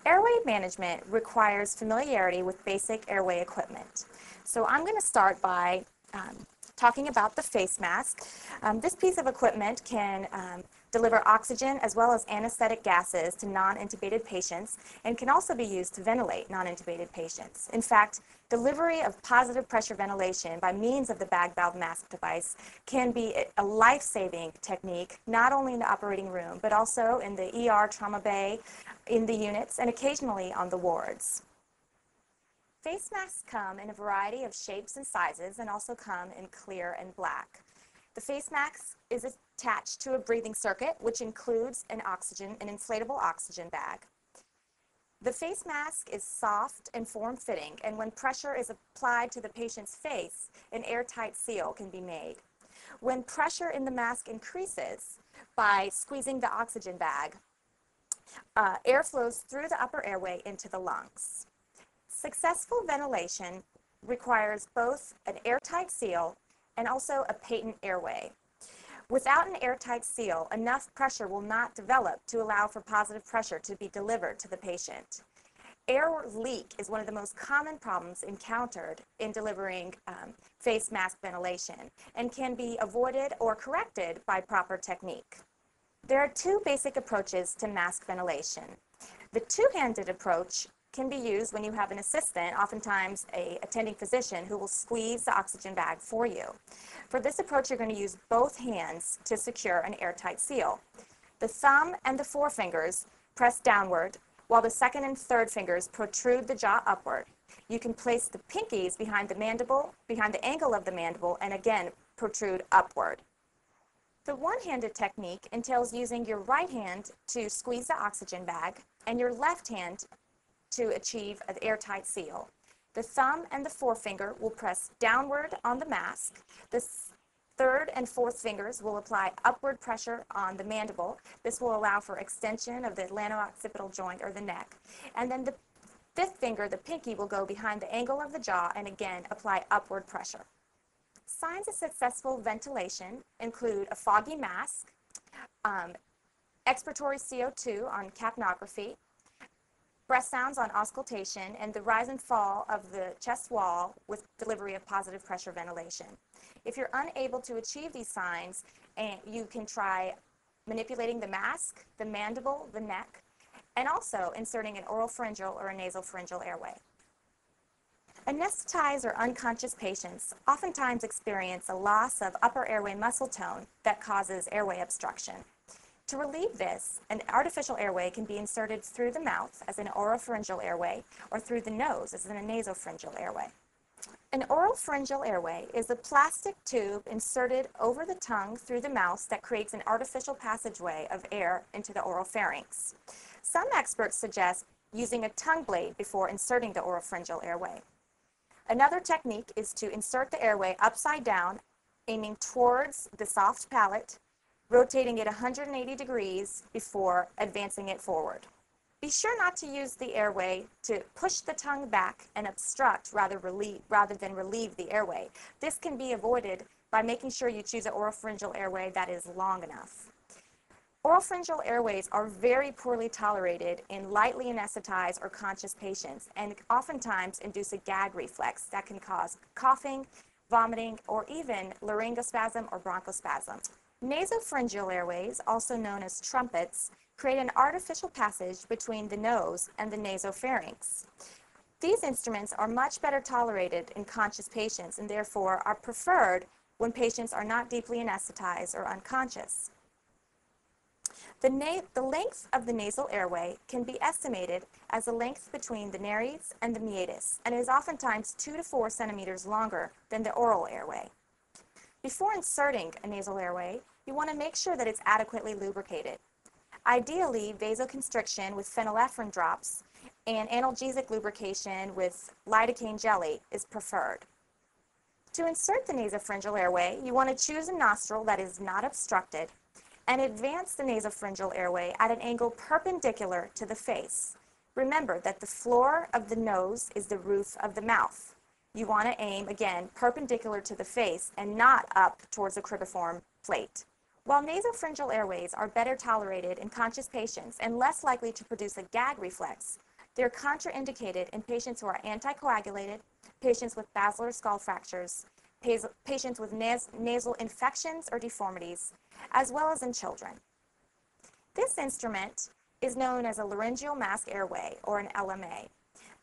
Airway management requires familiarity with basic airway equipment. So I'm going to start by talking about the face mask. This piece of equipment can deliver oxygen as well as anesthetic gases to non-intubated patients and can also be used to ventilate non-intubated patients. In fact, delivery of positive pressure ventilation by means of the bag valve mask device can be a life-saving technique, not only in the operating room, but also in the ER trauma bay, in the units, and occasionally on the wards. Face masks come in a variety of shapes and sizes and also come in clear and black. The face mask is attached to a breathing circuit, which includes an inflatable oxygen bag. The face mask is soft and form-fitting, and when pressure is applied to the patient's face, an airtight seal can be made. When pressure in the mask increases by squeezing the oxygen bag, air flows through the upper airway into the lungs. Successful ventilation requires both an airtight seal and also a patent airway. Without an airtight seal, enough pressure will not develop to allow for positive pressure to be delivered to the patient. Air leak is one of the most common problems encountered in delivering face mask ventilation and can be avoided or corrected by proper technique. There are two basic approaches to mask ventilation. The two-handed approach can be used when you have an assistant, oftentimes an attending physician, who will squeeze the oxygen bag for you. For this approach, you're going to use both hands to secure an airtight seal. The thumb and the forefingers press downward, while the second and third fingers protrude the jaw upward. You can place the pinkies behind the mandible, behind the angle of the mandible, and again protrude upward. The one-handed technique entails using your right hand to squeeze the oxygen bag and your left hand to achieve an airtight seal. The thumb and the forefinger will press downward on the mask. The third and fourth fingers will apply upward pressure on the mandible. This will allow for extension of the atlanto-occipital joint or the neck. And then the fifth finger, the pinky, will go behind the angle of the jaw and again apply upward pressure. Signs of successful ventilation include a foggy mask, expiratory CO2 on capnography, breath sounds on auscultation, and the rise and fall of the chest wall with delivery of positive pressure ventilation. If you're unable to achieve these signs, you can try manipulating the mask, the mandible, the neck, and also inserting an oropharyngeal or a nasopharyngeal airway. Anesthetized or unconscious patients oftentimes experience a loss of upper airway muscle tone that causes airway obstruction. To relieve this, an artificial airway can be inserted through the mouth as an oropharyngeal airway or through the nose as in a nasopharyngeal airway. An oropharyngeal airway is a plastic tube inserted over the tongue through the mouth that creates an artificial passageway of air into the oropharynx. Some experts suggest using a tongue blade before inserting the oropharyngeal airway. Another technique is to insert the airway upside down, aiming towards the soft palate, rotating it 180 degrees before advancing it forward. Be sure not to use the airway to push the tongue back and obstruct rather than relieve the airway. This can be avoided by making sure you choose an oropharyngeal airway that is long enough. Oropharyngeal airways are very poorly tolerated in lightly anesthetized or conscious patients and oftentimes induce a gag reflex that can cause coughing, vomiting, or even laryngospasm or bronchospasm. Nasopharyngeal airways, also known as trumpets, create an artificial passage between the nose and the nasopharynx. These instruments are much better tolerated in conscious patients and therefore are preferred when patients are not deeply anesthetized or unconscious. The length of the nasal airway can be estimated as the length between the nares and the meatus, and is oftentimes 2 to 4 centimeters longer than the oral airway. Before inserting a nasal airway, you want to make sure that it's adequately lubricated. Ideally, vasoconstriction with phenylephrine drops and analgesic lubrication with lidocaine jelly is preferred. To insert the nasopharyngeal airway, you want to choose a nostril that is not obstructed and advance the nasopharyngeal airway at an angle perpendicular to the face. Remember that the floor of the nose is the roof of the mouth. You want to aim, again, perpendicular to the face and not up towards the cribriform plate. While nasopharyngeal airways are better tolerated in conscious patients and less likely to produce a gag reflex, They're contraindicated in patients who are anticoagulated, patients with basilar skull fractures, patients with nasal infections or deformities, as well as in children. This instrument is known as a laryngeal mask airway, or an LMA.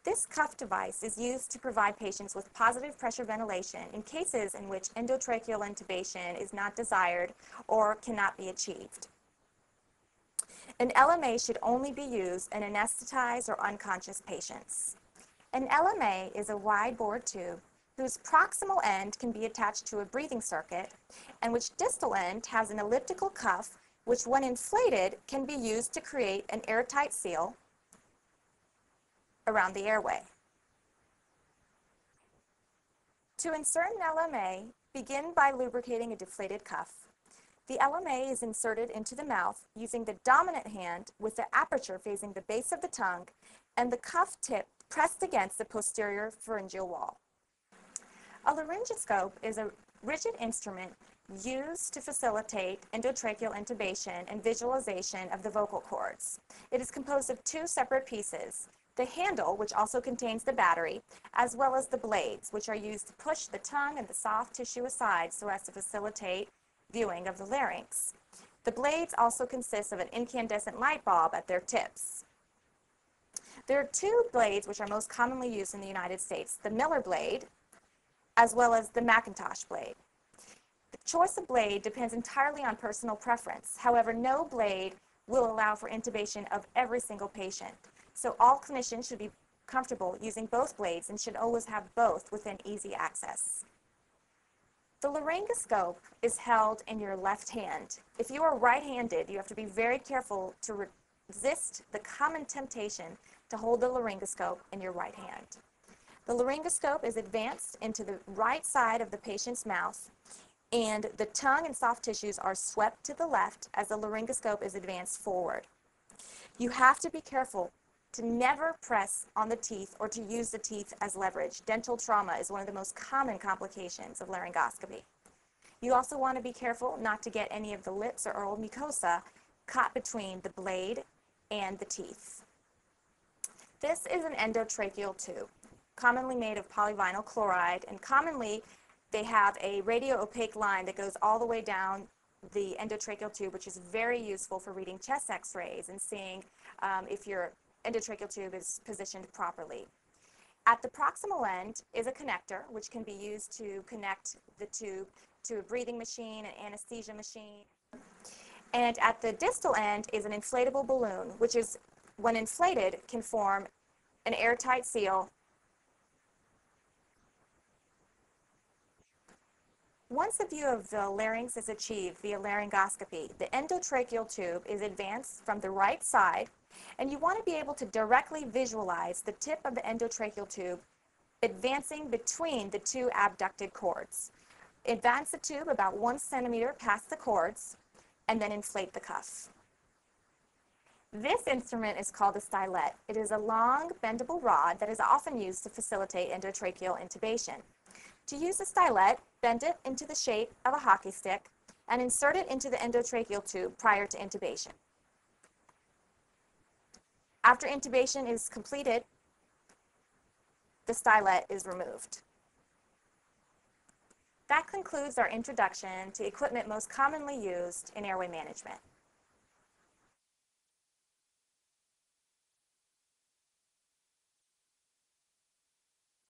This cuff device is used to provide patients with positive pressure ventilation in cases in which endotracheal intubation is not desired or cannot be achieved. An LMA should only be used in anesthetized or unconscious patients. An LMA is a wide bore tube whose proximal end can be attached to a breathing circuit and which distal end has an elliptical cuff which, when inflated, can be used to create an airtight seal around the airway. To insert an LMA, begin by lubricating a deflated cuff. The LMA is inserted into the mouth using the dominant hand with the aperture facing the base of the tongue and the cuff tip pressed against the posterior pharyngeal wall. A laryngoscope is a rigid instrument used to facilitate endotracheal intubation and visualization of the vocal cords. It is composed of two separate pieces: the handle, which also contains the battery, as well as the blades, which are used to push the tongue and the soft tissue aside so as to facilitate viewing of the larynx. The blades also consist of an incandescent light bulb at their tips. There are two blades which are most commonly used in the United States: the Miller blade, as well as the Macintosh blade. The choice of blade depends entirely on personal preference. However, no blade will allow for intubation of every single patient. So all clinicians should be comfortable using both blades and should always have both within easy access. The laryngoscope is held in your left hand. If you are right-handed, you have to be very careful to resist the common temptation to hold the laryngoscope in your right hand. The laryngoscope is advanced into the right side of the patient's mouth, and the tongue and soft tissues are swept to the left as the laryngoscope is advanced forward. You have to be careful to never press on the teeth or to use the teeth as leverage. Dental trauma is one of the most common complications of laryngoscopy. You also want to be careful not to get any of the lips or oral mucosa caught between the blade and the teeth. This is an endotracheal tube, commonly made of polyvinyl chloride, and commonly they have a radio-opaque line that goes all the way down the endotracheal tube, which is very useful for reading chest x-rays and seeing if your endotracheal tube is positioned properly. At the proximal end is a connector, which can be used to connect the tube to a breathing machine, an anesthesia machine. And at the distal end is an inflatable balloon, which is, when inflated, can form an airtight seal. Once the view of the larynx is achieved via laryngoscopy, the endotracheal tube is advanced from the right side, and you want to be able to directly visualize the tip of the endotracheal tube advancing between the two abducted cords. Advance the tube about 1 centimeter past the cords, and then inflate the cuff. This instrument is called a stylet. It is a long, bendable rod that is often used to facilitate endotracheal intubation. To use the stylet, bend it into the shape of a hockey stick and insert it into the endotracheal tube prior to intubation. After intubation is completed, the stylet is removed. That concludes our introduction to equipment most commonly used in airway management.